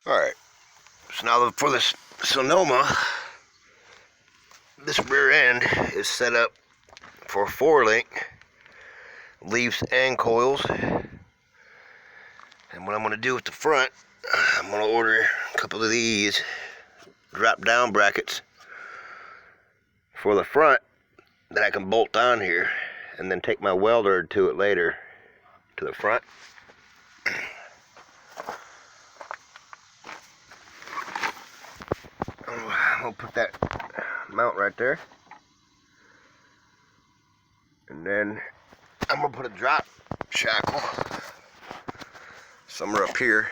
Alright, so now for this Sonoma, this rear end is set up for 4-link leaves and coils. And what I'm going to do with the front, I'm going to order a couple of these drop-down brackets for the front that I can bolt on here and then take my welder to it later to the front. I'll put that mount right there, and then I'm gonna put a drop shackle somewhere up here,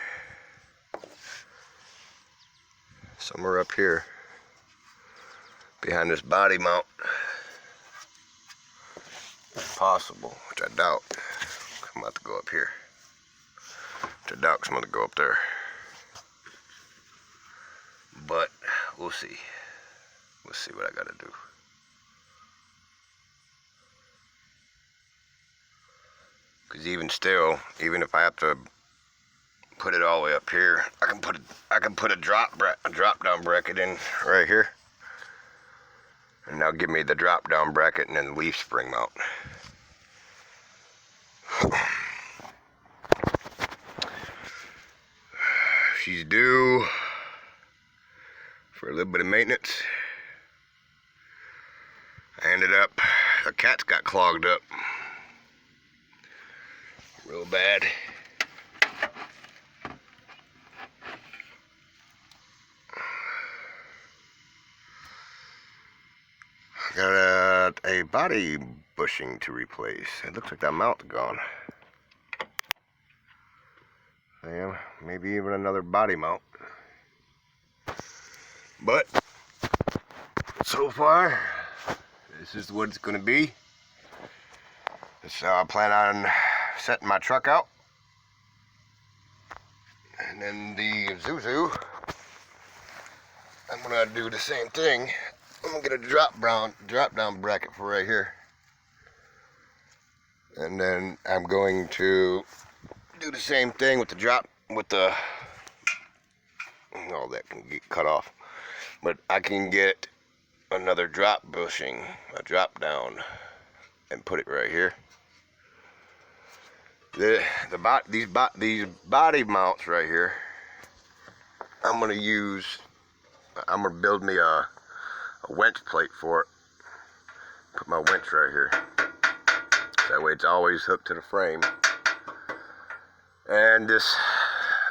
behind this body mount, if possible, which I doubt. I'm about to go up here, which I doubt 'cause I'm gonna go up there, but we'll see. We'll see what I gotta do. Because even still, even if I have to put it all the way up here, I can put a drop down bracket in right here, and now give me the drop down bracket and then the leaf spring mount. She's due for a little bit of maintenance. I ended up, the cats got clogged up real bad. Got a body bushing to replace. It looks like that mount's gone. Yeah, maybe even another body mount. But so far, this is what it's going to be. So I plan on setting my truck out, and then the Zuzu, I'm going to do the same thing. I'm going to get a drop down bracket for right here, and then I'm going to do the same thing with the all that can get cut off, but I can get another drop bushing, a drop down, and put it right here. These body mounts right here, I'm gonna build me a winch plate for it. Put my winch right here. That way it's always hooked to the frame. And this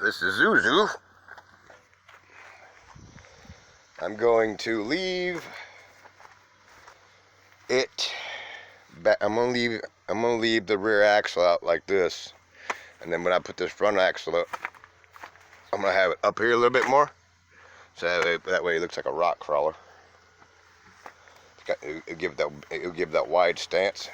Isuzu, I'm going to leave it back. I'm gonna leave the rear axle out like this, and then when I put this front axle up, I'm gonna have it up here a little bit more, so that way it looks like a rock crawler. It'll give that wide stance.